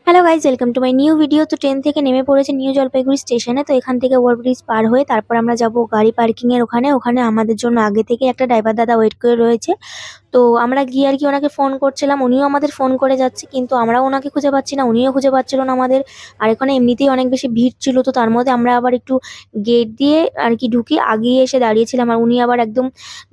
Hello guys, welcome to my new video. তো train থেকে নেমে পড়েছে নিউ জলপাইগুড়ি স্টেশনে। তো এখান থেকে ওভারব্রিজ পার হয়ে তারপর আমরা যাব গাড়ি পার্কিং এর ওখানে। ওখানে আমাদের জন্য আগে থেকে একটা ড্রাইভার দাদা ওয়েট করে রয়েছে। তো আমরা গিয়ে আর কি ওনাকে ফোন করছিলাম, উনিও আমাদের ফোন করে যাচ্ছে, কিন্তু আমরাও ওনাকে খুঁজে পাচ্ছি না, উনিও খুঁজে পাচ্ছিল না আমাদের। আর এখানে এমনিতেই অনেক বেশি ভিড় ছিল, তো তার মধ্যে আমরা আবার একটু গেট দিয়ে আর কি ঢুকি আগিয়ে এসে দাঁড়িয়েছিলাম, আর উনি আবার একদম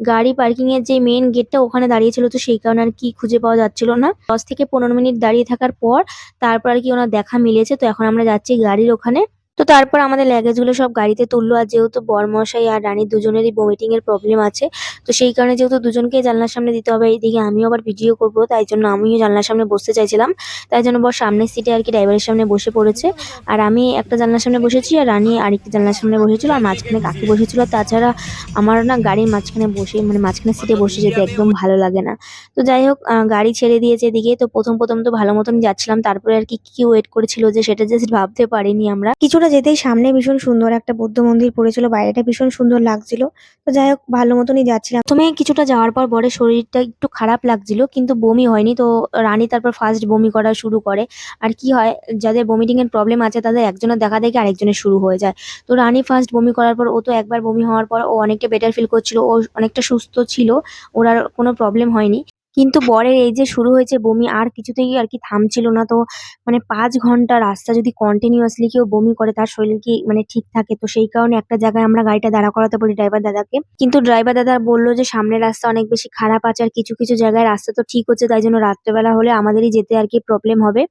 গাড়ি পার্কিং এর যে মেইন গেটটা ওখানে দাঁড়িয়েছিল। তো সেই কারণে আর কি খুঁজে পাওয়া যাচ্ছিল না। 10 থেকে 15 মিনিট দাঁড়িয়ে থাকার পর তারপর আর কি ওনার দেখা মিলেছে। তো এখন আমরা যাচ্ছি গাড়ির ওখানে। তো তারপর আমাদের লাগেজ গুলো সব গাড়িতে তুললো। আর যেহেতু বরমশাই আর রানীর দুজনেরই ভমিটিং এর প্রবলেম আছে, তো সেই কারণে যেহেতু দুজনকেই জানলার সামনে দিতে হবে, এইদিকে আমিও আবার ভিডিও করব, তাই জন্য আমিও জানলার সামনে বসতে চাইছিলাম। তাই জন্য সামনের সিটে আর কি ড্রাইভারের সামনে বসে পড়েছে। আর আমি একটা জানলার সামনে বসেছি, আর রানী আরেকটা জানলার সামনে বসেছিল, আর মাঝখানে কাকি বসেছিল। তাছাড়া আমার না গাড়ির মাঝখানে বসে মানে মাঝখানে সিটে বসে যেতে একদম ভালো লাগে না। তো যাই হোক, গাড়ি ছেড়ে দিয়েছে এদিকে। তো প্রথম তো ভালো মতন যাচ্ছিলাম, তারপরে আর কি কি ওয়েট করেছিল যে সেটা জাস্ট ভাবতে পারিনি আমরা। কিছুটা যেতেই সামনে ভীষণ সুন্দর একটা বৌদ্ধ মন্দির পড়েছিল, বাইরেটা ভীষণ সুন্দর লাগছিল। তো যাই হোক, ভালো মতনই যাচ্ছিলাম। প্রথমে কিছুটা যাওয়ার পর বরের শরীরটা একটু খারাপ লাগছিল, কিন্তু বমি হয়নি। তো রানী তারপর ফার্স্ট বমি করা শুরু করে। আর কি হয়, যাদের বমিটিং এর প্রবলেম আছে তাদের একজনের দেখা দেখে আরেকজনের শুরু হয়ে যায়। তো রানী ফার্স্ট বমি করার পর, ও তো একবার বমি হওয়ার পর ও অনেকটা বেটার ফিল করছিল, ও অনেকটা সুস্থ ছিল, ওর আর কোনো প্রবলেম হয়নি। কিন্তু বরের এই যে শুরু হয়েছে বমি, আর কিছুতেই আর কি থামছিল না। তো মানে 5 ঘন্টা রাস্তা যদি কন্টিনিউয়াসলি কেউ বমি করে, তার শরীর কি মানে ঠিক থাকে? তো সেই কারণে একটা জায়গায় আমরা গাড়িটা দাঁড়া করাতে বলি ড্রাইভার দাদাকে, কিন্তু ড্রাইভার দাদা বললো যে সামনের রাস্তা অনেক বেশি খারাপ আছে, আর কিছু কিছু জায়গায় রাস্তা তো ঠিক হচ্ছে, তাই জন্য রাত্রেবেলা হলে আমাদেরই যেতে আর কি প্রবলেম হবে।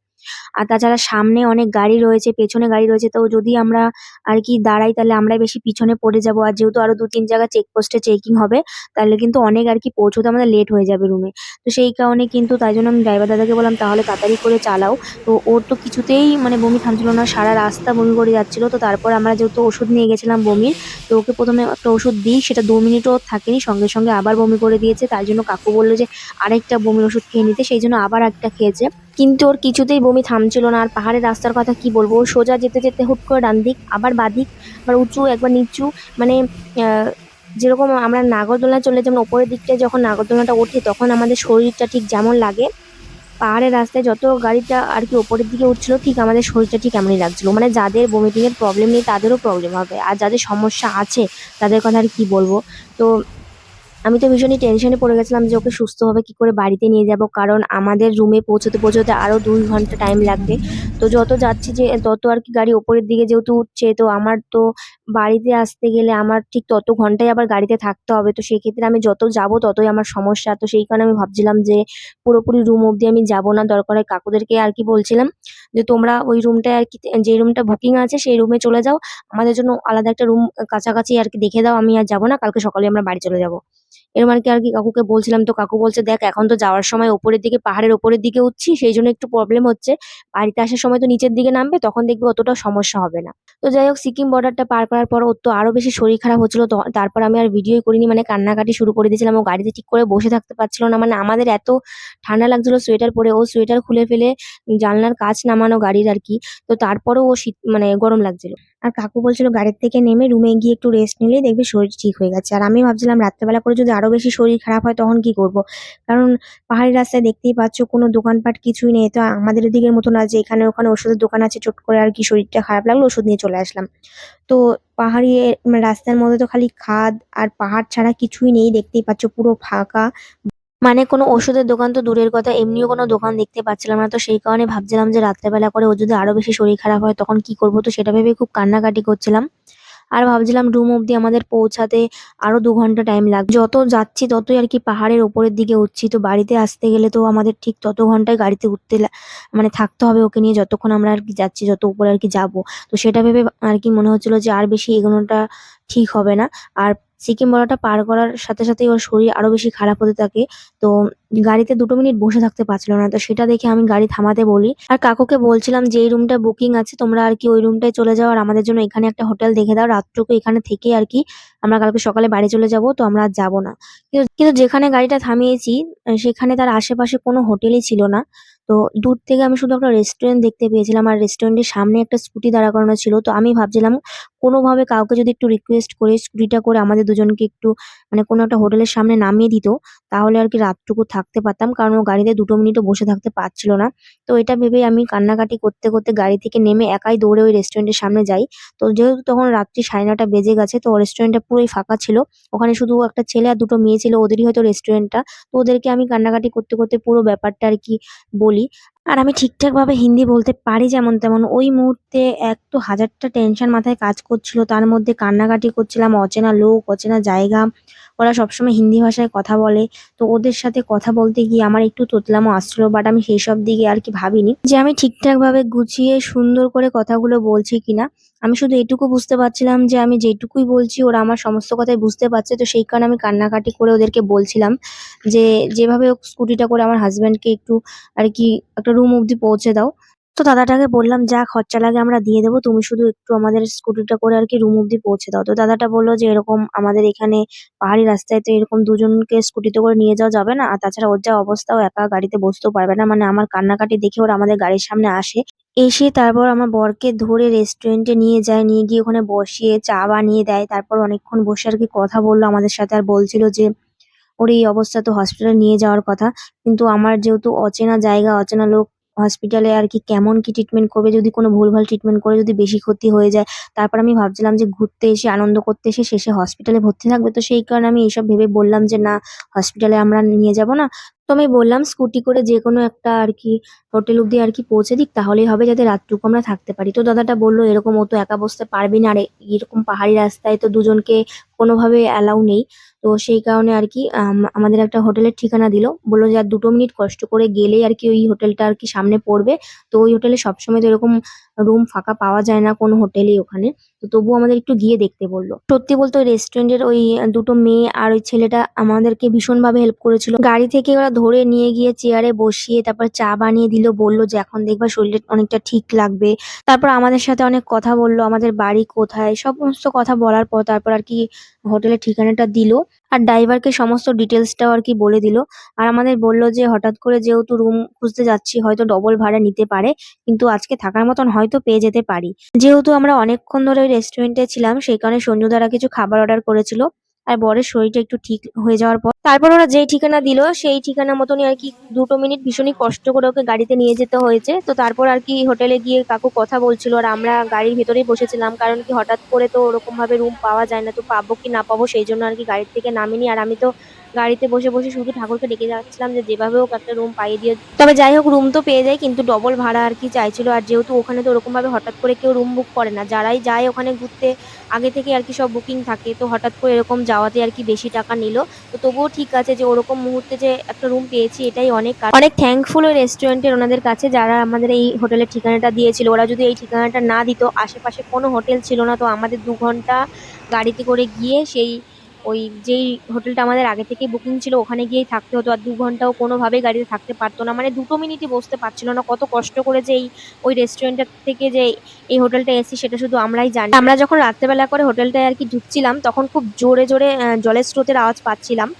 আর তাছাড়া সামনে অনেক গাড়ি রয়েছে, পেছনে গাড়ি রয়েছে, তো যদি আমরা আর কি দাঁড়াই তাহলে আমরাই বেশি পিছনে পড়ে যাব। আর যেহেতু আরো 2-3 জায়গা চেকপোস্টে চেকিং হবে, তাহলে কিন্তু অনেক আর কি পৌঁছতে আমাদের লেট হয়ে যাবে রুমে। তো সেই কারণে কিন্তু তাই জন্য আমি ড্রাইভার দাদাকে বললাম তাহলে তাড়াতাড়ি করে চালাও। তো ওর তো কিছুতেই মানে বমি থামছিল না, সারা রাস্তা বমি করে যাচ্ছিল। তো তারপর আমরা যেহেতু ওষুধ নিয়ে গেছিলাম বমির, তো ওকে প্রথমে একটা ওষুধ দিই, সেটা 2 মিনিটও থাকেনি, সঙ্গে সঙ্গে আবার বমি করে দিয়েছে। তাই জন্য কাকু বললো যে আরেকটা বমির ওষুধ খেয়ে নিতে, সেই জন্য আবার একটা খেয়েছে। কিন্তু ওর কিছুতেই বমি থামছিল না। আর পাহাড়ের রাস্তার কথা কি বলবো, ও সোজা যেতে যেতে হুট করে ডান দিক, আবার বাদিক, আবার উঁচু, একবার নিচু, মানে আহ, যেরকম আমরা নাগরদোলনা চলে যেমন ওপরের দিকটায় যখন নাগরদোলনাটা ওঠে তখন আমাদের শরীরটা ঠিক যেমন লাগে, পাহাড়ের রাস্তায় যত গাড়িটা আর কি ওপরের দিকে উঠছিল ঠিক আমাদের শরীরটা ঠিক এমনই লাগছিল। মানে যাদের ভমিটিং এর প্রবলেম নেই তাদেরও প্রবলেম হবে, আর যাদের সমস্যা আছে তাদের কথা আর কি বলবো। তো আমি তো ভীষণই টেনশনে পড়ে গেছিলাম যে ওকে সুস্থভাবে কি করে বাড়িতে নিয়ে যাব, কারণ আমাদের রুমে পৌঁছতে পৌঁছতে আরো 2 ঘন্টা টাইম লাগবে। তো যত যাচ্ছি যে তত আর কি গাড়ি ওপরের দিকে যেহেতু উঠছে, তো আমার তো বাড়িতে আসতে গেলে আমার ঠিক তত ঘন্টায় আবার গাড়িতে থাকতে হবে। তো সেক্ষেত্রে আমি যত যাব ততই আমার সমস্যা। তো সেই কারণে আমি ভাবছিলাম যে পুরোপুরি রুম অব্দি আমি যাব না, দরকার হয় কাকুদেরকে আর কি বলছিলাম যে তোমরা ওই রুমটায় আর কি, যে রুমটা বুকিং আছে সেই রুমে চলে যাও, আমাদের জন্য আলাদা একটা রুম কাছাকাছি আর কি দেখে দাও, আমি আর যাবো না, কালকে সকালে আমরা বাড়ি চলে যাবো। এরকম আর কি কাকুকে বলছিলাম। তো কাকু বলছে দেখ এখন তো যাওয়ার সময় ওপরের দিকে পাহাড়ের ওপরের দিকে উঠছি, সেই জন্য একটু প্রবলেম হচ্ছে, বাড়িতে আসার সময় তো নিচের দিকে নামবে, তখন দেখবি অতটা সমস্যা হবে না। তো যাই হোক, সিকিম বর্ডারটা পার করার পর ওর তো আরো বেশি শরীর খারাপ হচ্ছিল। তো তারপর আমি আর ভিডিওই করিনি, মানে কান্নাকাটি শুরু করে দিয়েছিলাম। ও গাড়িতে ঠিক করে বসে থাকতে পারছিল না, মানে আমাদের এত ঠান্ডা লাগছিল সোয়েটার পরে, ও সোয়েটার খুলে ফেলে জানলার কাচ নামানো গাড়ির আর কি। তো তারপরেও ও শীত মানে গরম লাগছিল। আর কাকু বলছিল গাড়ির থেকে নেমে রুমে গিয়ে একটু রেস্ট নিলেই দেখবি শরীর ঠিক হয়ে গেছে। আর আমি ভাবছিলাম রাত্রেবেলা করে যদি আরো বেশি শরীর খারাপ হয় তখন কি করব, কারণ পাহাড়ি রাস্তায় দেখতেই পাচ্ছ কোনো দোকানপাট কিছুই নেই। তো আমাদের এদিকের মতো না যে এখানে ওখানে ওষুধের দোকান আছে, চট করে আর কি শরীরটা খারাপ লাগলো ওষুধ নিয়ে চলে আসলাম। তো পাহাড়ি মানে রাস্তার মধ্যে তো খালি খাদ আর পাহাড় ছাড়া কিছুই নেই, দেখতেই পাচ্ছ পুরো ফাঁকা। মানে কোনো ওষুধের দোকান তো দূরের কথা, এমনিও কোনো দোকান দেখতে পাচ্ছিলাম না। তো সেই কারণে ভাবছিলাম যে রাত্রেবেলা করে ও যদি আরো বেশি শরীর খারাপ হয় তখন কি করব, তো সেটা ভেবে খুব কান্নাকাটি করছিলাম। আর ভাবছিলাম রুম অব্দি আমাদের পৌঁছাতে আরো 2 ঘন্টা টাইম লাগবে, যত যাচ্ছি ততই আর কি পাহাড়ের ওপরের দিকে উঠছি। তো বাড়িতে আসতে গেলে তো আমাদের ঠিক তত ঘন্টায় গাড়িতে মানে থাকতে হবে ওকে নিয়ে, যতক্ষণ আমরা আর কি যাচ্ছি, যত উপরে আর কি যাব। তো সেটা ভেবে আর কি মনে হচ্ছিল যে আর বেশি এগোনোটা ঠিক হবে না। আর সিকিম বর্ডারটা পার করার সাথে সাথেই ওর শরীর আরো বেশি খারাপ হতে থাকে। তো গাড়িতে 2 মিনিট বসে থাকতে পারছিল না। তো সেটা দেখে আমি গাড়ি থামাতে বলি, আর কাকুকে বলছিলাম যে এই রুমটা বুকিং আছে তোমরা আর কি ওই রুমটায় চলে যাও, আর আমাদের জন্য এখানে একটা হোটেল দেখে দাও, রাতটুকু এখানে থেকে আর কি আমরা কালকে সকালে বাড়ি চলে যাব। তো আমরা আর যাবো না। কিন্তু কিন্তু যেখানে গাড়িটা থামিয়েছি সেখানে তার আশেপাশে কোনো হোটেলই ছিল না। তো দূর থেকে আমি শুধু একটা রেস্টুরেন্ট দেখতে পেয়েছিলাম আর রেস্টুরেন্টের সামনে একটা স্কুটি দাঁড়া করানো ছিল। তো আমি ভাবছিলাম কোনোভাবে কাউকে যদি একটু রিকোয়েস্ট করে স্কুটিটা করে আমাদের দুজনকে একটু মানে কোনো একটা হোটেলের সামনে নামিয়ে দিত, তাহলে আর কি রাতটুকু থাকতে পারতাম। কারণ ও গাড়িতে ২ মিনিটও বসে থাকতে পারছিল না। তো এটা ভেবেই আমি কান্নাকাটি করতে, করতে গাড়ি থেকে নেমে একাই দৌড়ে ওই রেস্টুরেন্টের সামনে যাই। তো যেহেতু তখন রাত্রি ৯:৩০ বেজে গেছে, তো রেস্টুরেন্টটা পুরোই ফাঁকা ছিল। ওখানে শুধু একটা ছেলে আর ২ মেয়ে ছিল, ওদেরই হয়তো রেস্টুরেন্টটা। তো ওদেরকে আমি কান্নাকাটি করতে, করতে পুরো ব্যাপারটা আর কি বলি। আর আমি ঠিকঠাকভাবে হিন্দি বলতে পারি যেমন তেমন। ওই মুহূর্তে এক তো হাজারটা টেনশন মাথায় কাজ করছিল। তার মধ্যে কান্নাকাটি করছিলাম। অচেনা লোক, অচেনা জায়গা। ওরা সবসময় হিন্দি ভাষায় কথা বলে। তো ওদের সাথে কথা বলতে গিয়ে আমার একটু তোতলামো আসছিল। বাট আমি সেইসব দিকে আর কি ভাবিনি যে আমি ঠিকঠাকভাবে গুছিয়ে সুন্দর করে কথাগুলো বলছি কিনা। আমি শুধু এটুকু বুঝতে পারছিলাম যে আমি যেটুকুই বলছি ওরা আমার সমস্ত কথাই বুঝতে পারছে। তো সেই কারণে আমি কান্নাকাটি করে ওদেরকে বলছিলাম যে যেভাবে হোক স্কুটিটা করে আমার হাসব্যান্ডকে একটু আর কি একটা রুম অব্দি পৌঁছে দাও। তো দাদাটাকে বললাম, যা খরচা লাগে আমরা দিয়ে দেবো। তুমি শুধু একটু আমাদের স্কুটিটা করে আর কি রুম অব্দি পৌঁছে দাও। তো দাদাটা বলল যে এরকম আমাদের এখানে পাহাড়ি রাস্তায় তো এরকম দুজনকে স্কুটিতে করে নিয়ে যাওয়া যাবে না। আর তাছাড়া ওর যা অবস্থা, ও একা গাড়িতে বসতেও পারবে না। মানে আমার কান্নাকাটি দেখে ওরা আমাদের গাড়ির সামনে আসে। এসে তারপর আমার বরকে ধরে রেস্টুরেন্টে নিয়ে যায়। নিয়ে গিয়ে ওখানে বসিয়ে চা বানিয়ে দেয়। তারপর অনেকক্ষণ বসে আর কি কথা বলল আমাদের সাথে। আর বলছিল যে ওর এই অবস্থা, তো হসপিটালে নিয়ে যাওয়ার কথা। কিন্তু আমার যেহেতু অচেনা জায়গা, অচেনা লোক, হসপিটালে আর কি কেমন কি ট্রিটমেন্ট করবে, যদি কোনো ভুলভাল ট্রিটমেন্ট করে যদি বেশি ক্ষতি হয়ে যায়। তারপর আমি ভাবছিলাম যে ঘুরতে এসে আনন্দ করতে এসে শেষে হসপিটালে ভর্তি থাকবে। তো সেই কারণে আমি এইসব ভেবে বললাম যে না, হসপিটালে আমরা নিয়ে যাব না। তো আমি বললাম স্কুটি করে যেকোনো একটা আর কি হোটেল অব্দি আর কি পৌঁছে দিক, তাহলেই হবে, যাতে রাতটুকু আমরা থাকতে পারি। তো দাদাটা বলল এরকম ও তো একা বসতে পারবি না, আর এরকম পাহাড়ি রাস্তায় তো দুজনকে কোনোভাবে অ্যালাউ নেই। তো সেই কারণে আর কি আমাদের একটা হোটেলের ঠিকানা দিল। বলল যে আর ২ মিনিট কষ্ট করে গেলেই আর কি ওই হোটেলটা আর কি সামনে পড়বে। তো ওই হোটেলে সবসময় তো এরকম রুম ফাঁকা পাওয়া যায় না কোনো হোটেলেই ওখানে। তো তবুও আমাদের একটু গিয়ে দেখতে বলল। সত্যি বলতে ওই রেস্টুরেন্টের ওই ২ মেয়ে আর ওই ছেলেটা আমাদেরকে ভীষণভাবে হেল্প করেছিল। গাড়ি থেকে ওরা ধরে নিয়ে গিয়ে চেয়ারে বসিয়ে তারপর চা বানিয়ে দিল। বলল যে এখন দেখবা শরীরটা অনেকটা ঠিক লাগবে। তারপর আমাদের সাথে অনেক কথা বলল, আমাদের বাড়ি কোথায়, সমস্ত কথা বলার পর তারপর আর কি হোটেলের ঠিকানাটা দিল। আর ড্রাইভারকে সমস্ত ডিটেইলসটাও আর কি বলে দিল। আর আমাদের বলল যে হঠাৎ করে যেহেতু রুম খুঁজতে যাচ্ছি, হয়তো ডবল ভাড়া নিতে পারে। কিন্তু আজকে থাকার মতন হয়তো পেয়ে যেতে পারি। যেহেতু আমরা অনেকক্ষণ ধরে ওই রেস্টুরেন্টে ছিলাম, সেই কারণে সঞ্জুদারা কিছু খাবার অর্ডার করেছিল। আর বরের শরীরটা একটু ঠিক হয়ে যাওয়ার পর তারপর ওরা যেই ঠিকানা দিল সেই ঠিকানা মতনই আর কি ২ মিনিট ভীষণই কষ্ট করে ওকে গাড়িতে নিয়ে যেতে হয়েছে। তো তারপর আর কি হোটেলে গিয়ে কাকু কথা বলছিল আর আমরা গাড়ির ভেতরেই বসেছিলাম। কারণ কি হঠাৎ করে তো ওরকম ভাবে রুম পাওয়া যায় না। তো পাবো কি না পাবো সেই জন্য আর কি গাড়ি থেকে নামিনি। আর আমি তো গাড়িতে বসে, বসে শুধু ঠাকুরকে ডেকে যাচ্ছিলাম যে যেভাবে হোক একটা রুম পাইয়ে দিয়ে। তবে যাই হোক রুম তো পেয়ে যাই, কিন্তু ডবল ভাড়া আর কি চাইছিল। আর যেহেতু ওখানে তো ওরকম ভাবে হঠাৎ করে কেউ রুম বুক করে না। যারাই যায় ওখানে ঘুরতে আগে থেকে আর কি সব বুকিং থাকে। তো হঠাৎ করে এরকম যাওয়াতে আর কি বেশি টাকা নিল। তো তবুও ঠিক আছে যে ওরকম মুহূর্তে যে একটা রুম পেয়েছি এটাই অনেক। অনেক থ্যাঙ্কফুল ওই রেস্টুরেন্টের ওনাদের কাছে যারা আমাদের এই হোটেলের ঠিকানাটা দিয়েছিল। ওরা যদি এই ঠিকানাটা না দিত, আশেপাশে কোনো হোটেল ছিল না, তো আমাদের ২ ঘন্টা গাড়িতে করে গিয়ে সেই ওই যেই হোটেলটা আমাদের আগে থেকেই বুকিং ছিল ওখানে গিয়েই থাকতে হতো। আর ২ ঘন্টাও কোনোভাবেই গাড়িতে থাকতে পারতো না। মানে ২ মিনিটই বসতে পারছিল না। কত কষ্ট করে যে ওই রেস্টুরেন্টটা থেকে যে এই হোটেলটা এসেছি সেটা শুধু আমরাই জানি। আমরা যখন রাত্রেবেলা করে হোটেলটায় আর কি ঢুকছিলাম তখন খুব জোরে জোরে জলের স্রোতের আওয়াজ পাচ্ছিলাম।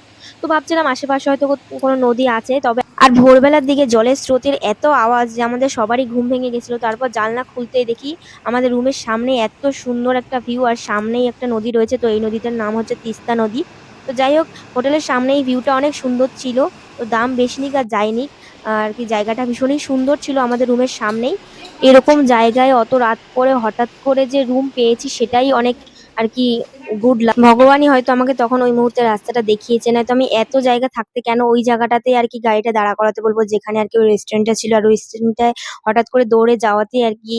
তো ভাবছিলাম আশেপাশে হয়তো কোনো নদী আছে। তবে আর ভোরবেলার দিকে জলের স্রোতের এত আওয়াজ যে আমাদের সবারই ঘুম ভেঙে গেছিল। তারপর জানলা খুলতেই দেখি আমাদের রুমের সামনে এত সুন্দর একটা ভিউ, আর সামনেই একটা নদী রয়েছে। তো এই নদীটার নাম হচ্ছে তিস্তা নদী। তো যাই হোক হোটেলের সামনেই ভিউটা অনেক সুন্দর ছিল। তো দাম বেশি নিক আর যাই নিক আর কি জায়গাটা ভীষণই সুন্দর ছিল আমাদের রুমের সামনেই। এরকম জায়গায় অত রাত করে হঠাৎ করে যে রুম পেয়েছি সেটাই অনেক আর কি গুড লাক। ভগবানই হয়তো আমাকে তখন ওই মুহূর্তে রাস্তাটা দেখিয়েছে, না তো আমি এত জায়গা থাকতে কেন ওই জায়গাটাতে আর কি গাড়িটা দাঁড়া করাতে বলবো যেখানে আর কি ওই রেস্টুরেন্টটা ছিল। আর ওই রেস্টুরেন্টটায় হঠাৎ করে দৌড়ে যাওয়াতেই আর কি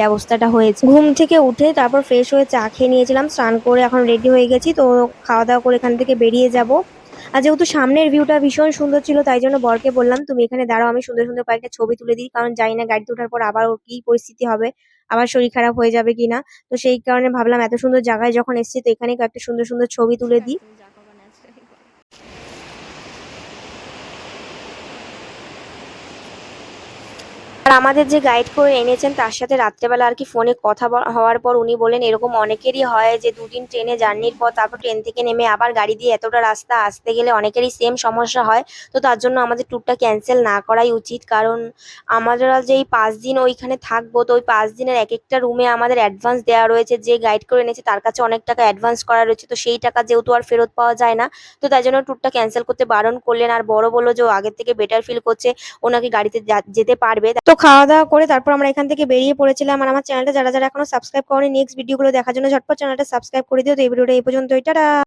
ব্যবস্থাটা হয়েছে। ঘুম থেকে উঠে তারপর ফ্রেশ হয়ে চা খেয়ে নিয়েছিলাম, স্নান করে এখন রেডি হয়ে গেছি। তো খাওয়া দাওয়া করে এখান থেকে বেরিয়ে যাব। আর যেহেতু সামনের ভিউটা ভীষণ সুন্দর ছিল তাই জন্য বরকে বললাম তুমি এখানে দাঁড়াও, আমি সুন্দর সুন্দর কয়েকটা ছবি তুলে দিই। কারণ জানি না গাড়িতে ওঠার পর আবার ওর কি পরিস্থিতি হবে, আবার শরীর খারাপ হয়ে যাবে কিনা। তো সেই কারণে ভাবলাম এত সুন্দর জায়গায় যখন এসেছি তো এখানে কয়েকটা সুন্দর সুন্দর ছবি তুলে দিই। আর আমাদের যে গাইড করে এনেছেন তার সাথে রাত্রেবেলা আর কি ফোনে কথা হওয়ার পর উনি বলেন এরকম অনেকেরই হয় যে দুদিন ট্রেনে জার্নির পর তারপর ট্রেন থেকে নেমে আবার গাড়ি দিয়ে এতটা রাস্তা আসতে গেলে অনেকেরই সেম সমস্যা হয়। তো তার জন্য আমাদের ট্যুরটা ক্যান্সেল না করাই উচিত, কারণ আমরা যেই 5 দিন ওইখানে থাকবো, তো ওই 5 দিনের এক একটা রুমে আমাদের অ্যাডভান্স দেওয়া রয়েছে, যে গাইড করে এনেছে তার কাছে অনেক টাকা অ্যাডভান্স করা রয়েছে, তো সেই টাকা যেহেতু আর ফেরত পাওয়া যায় না, তো তাই জন্য ট্যুরটা ক্যান্সেল করতে বারণ করলেন। আর বড় বললো যে ও আগের থেকে বেটার ফিল করছে, ও নাকি গাড়িতে যেতে পারবে। তো খাওয়া দাওয়া করে তারপর আমরা এখান থেকে বেরিয়ে পড়েছিলাম। আর আমার চ্যানেলটা যারা যারা এখনো সাবস্ক্রাইব করেনি নেক্সট ভিডিওগুলো দেখার জন্য ঝটপট চ্যানেলটা সাবস্ক্রাইব করে দিও। তো এই ভিডিওটা এই পর্যন্তই, টাটা।